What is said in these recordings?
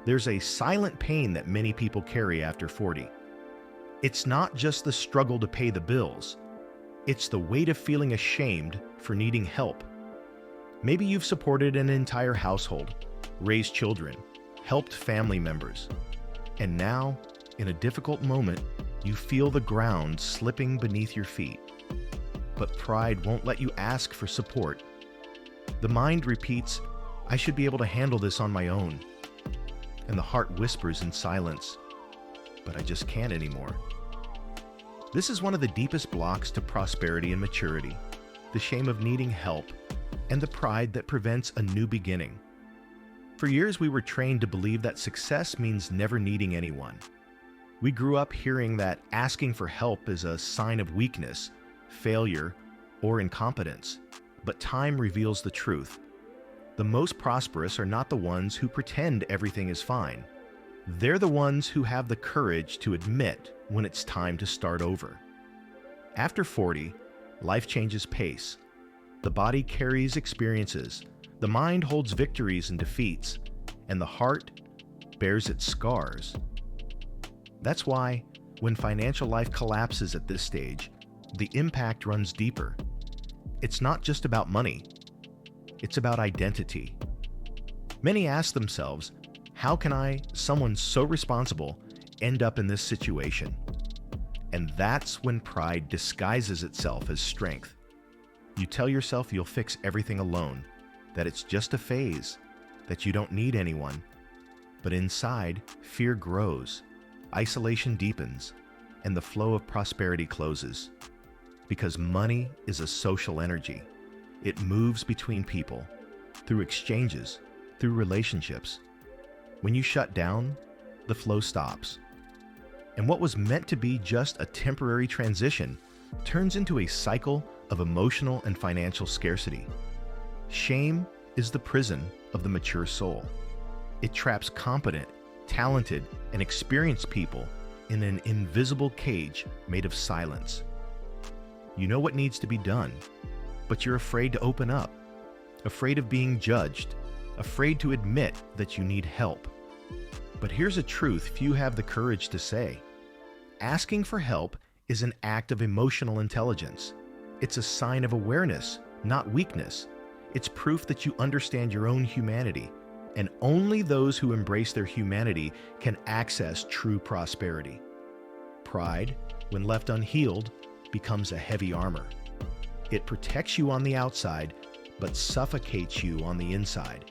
There's a silent pain that many people carry after 40. It's not just the struggle to pay the bills, it's the weight of feeling ashamed for needing help. Maybe you've supported an entire household, raised children, helped family members, and now, in a difficult moment, you feel the ground slipping beneath your feet. But pride won't let you ask for support. The mind repeats, "I should be able to handle this on my own." And the heart whispers in silence, "But I just can't anymore." This is one of the deepest blocks to prosperity and maturity, the shame of needing help, and the pride that prevents a new beginning. For years, we were trained to believe that success means never needing anyone. We grew up hearing that asking for help is a sign of weakness, failure, or incompetence. But time reveals the truth. The most prosperous are not the ones who pretend everything is fine. They're the ones who have the courage to admit when it's time to start over. After 40, life changes pace. The body carries experiences, the mind holds victories and defeats, and the heart bears its scars. That's why, when financial life collapses at this stage, the impact runs deeper. It's not just about money, it's about identity. Many ask themselves, how can I, someone so responsible, end up in this situation? And that's when pride disguises itself as strength. You tell yourself you'll fix everything alone, that it's just a phase, that you don't need anyone. But inside, fear grows, isolation deepens, and the flow of prosperity closes. Because money is a social energy. It moves between people, through exchanges, through relationships. When you shut down, the flow stops. And what was meant to be just a temporary transition turns into a cycle of emotional and financial scarcity. Shame is the prison of the mature soul. It traps competent, talented, and experienced people in an invisible cage made of silence. You know what needs to be done, but you're afraid to open up, afraid of being judged, afraid to admit that you need help. But here's a truth few have the courage to say. Asking for help is an act of emotional intelligence. It's a sign of awareness, not weakness. It's proof that you understand your own humanity, and only those who embrace their humanity can access true prosperity. Pride, when left unhealed, becomes a heavy armor. It protects you on the outside, but suffocates you on the inside.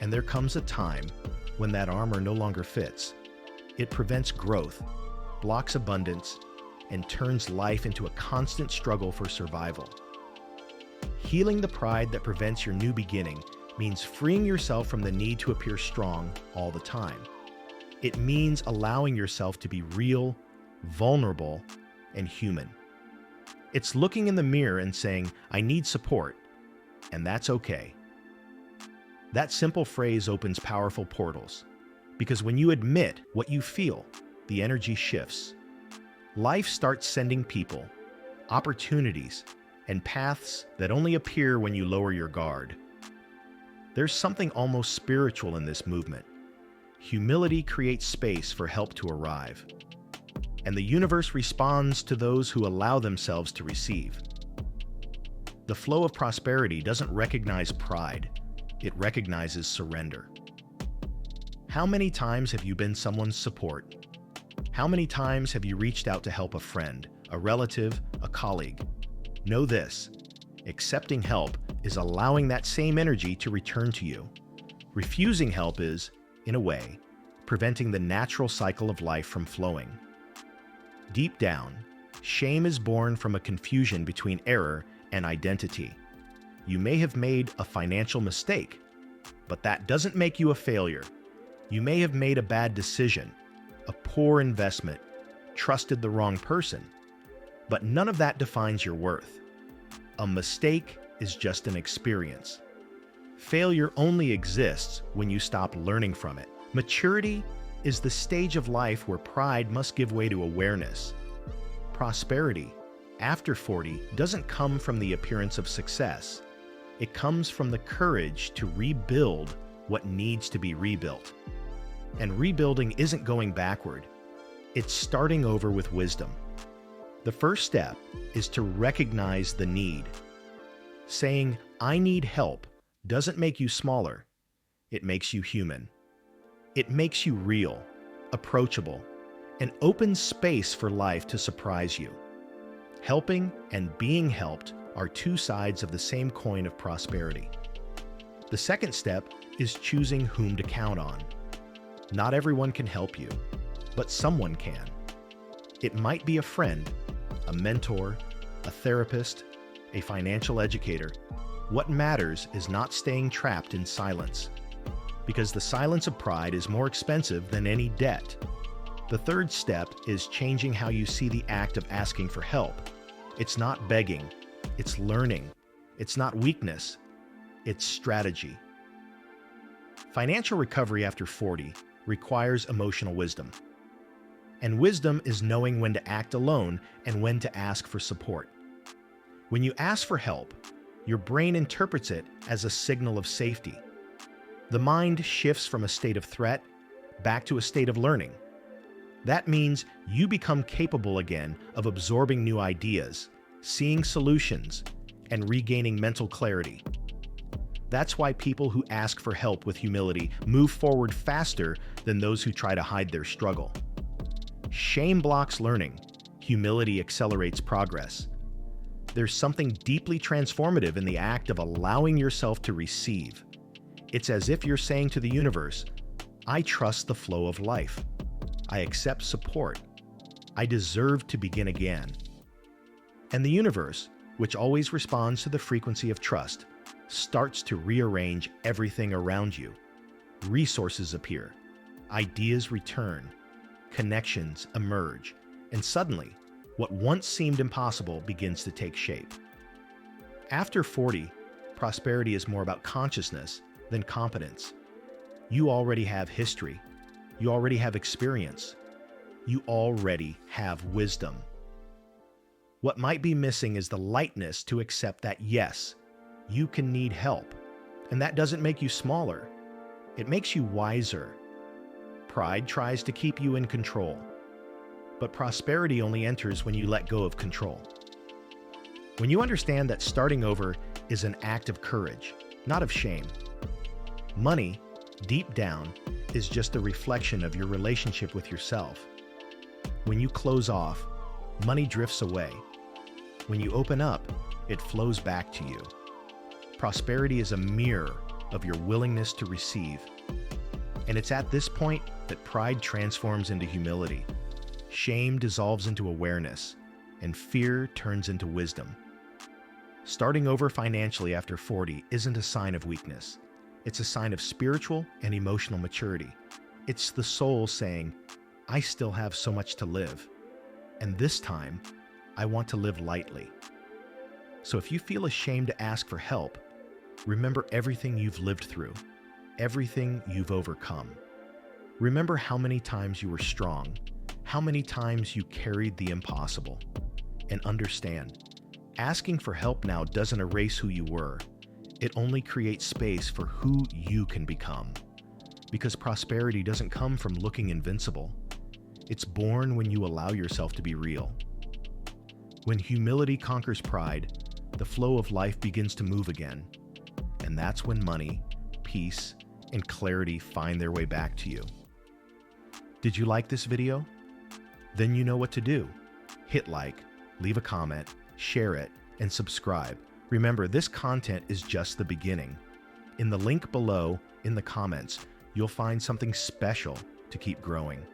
And there comes a time when that armor no longer fits. It prevents growth, blocks abundance, and turns life into a constant struggle for survival. Healing the pride that prevents your new beginning means freeing yourself from the need to appear strong all the time. It means allowing yourself to be real, vulnerable, and human. It's looking in the mirror and saying, "I need support," and that's okay. That simple phrase opens powerful portals, because when you admit what you feel, the energy shifts. Life starts sending people, opportunities, and paths that only appear when you lower your guard. There's something almost spiritual in this movement. Humility creates space for help to arrive, and the universe responds to those who allow themselves to receive. The flow of prosperity doesn't recognize pride, it recognizes surrender. How many times have you been someone's support? How many times have you reached out to help a friend, a relative, a colleague? Know this: accepting help is allowing that same energy to return to you. Refusing help is, in a way, preventing the natural cycle of life from flowing. Deep down, shame is born from a confusion between error and identity. You may have made a financial mistake, but that doesn't make you a failure. You may have made a bad decision, a poor investment, trusted the wrong person, but none of that defines your worth. A mistake is just an experience. Failure only exists when you stop learning from it. Maturity is the stage of life where pride must give way to awareness. Prosperity, after 40, doesn't come from the appearance of success. It comes from the courage to rebuild what needs to be rebuilt. And rebuilding isn't going backward. It's starting over with wisdom. The first step is to recognize the need. Saying, "I need help," doesn't make you smaller. It makes you human. It makes you real, approachable, and opens space for life to surprise you. Helping and being helped are two sides of the same coin of prosperity. The second step is choosing whom to count on. Not everyone can help you, but someone can. It might be a friend, a mentor, a therapist, a financial educator. What matters is not staying trapped in silence, because the silence of pride is more expensive than any debt. The third step is changing how you see the act of asking for help. It's not begging, it's learning. It's not weakness, it's strategy. Financial recovery after 40 requires emotional wisdom. And wisdom is knowing when to act alone and when to ask for support. When you ask for help, your brain interprets it as a signal of safety. The mind shifts from a state of threat back to a state of learning. That means you become capable again of absorbing new ideas, seeing solutions, and regaining mental clarity. That's why people who ask for help with humility move forward faster than those who try to hide their struggle. Shame blocks learning. Humility accelerates progress. There's something deeply transformative in the act of allowing yourself to receive. It's as if you're saying to the universe, "I trust the flow of life. I accept support. I deserve to begin again." And the universe, which always responds to the frequency of trust, starts to rearrange everything around you. Resources appear, ideas return, connections emerge, and suddenly, what once seemed impossible begins to take shape. After 40, prosperity is more about consciousness than competence. You already have history. You already have experience. You already have wisdom. What might be missing is the lightness to accept that yes, you can need help, and that doesn't make you smaller. It makes you wiser. Pride tries to keep you in control, but prosperity only enters when you let go of control. When you understand that starting over is an act of courage, not of shame. Money, deep down, is just a reflection of your relationship with yourself. When you close off, money drifts away. When you open up, it flows back to you. Prosperity is a mirror of your willingness to receive. And it's at this point that pride transforms into humility. Shame dissolves into awareness, and fear turns into wisdom. Starting over financially after 40 isn't a sign of weakness. It's a sign of spiritual and emotional maturity. It's the soul saying, "I still have so much to live, and this time, I want to live lightly." So if you feel ashamed to ask for help, remember everything you've lived through, everything you've overcome. Remember how many times you were strong, how many times you carried the impossible. And understand, asking for help now doesn't erase who you were. It only creates space for who you can become. Because prosperity doesn't come from looking invincible. It's born when you allow yourself to be real. When humility conquers pride, the flow of life begins to move again. And that's when money, peace, and clarity find their way back to you. Did you like this video? Then you know what to do. Hit like, leave a comment, share it, and subscribe. Remember, this content is just the beginning. In the link below, in the comments, you'll find something special to keep growing.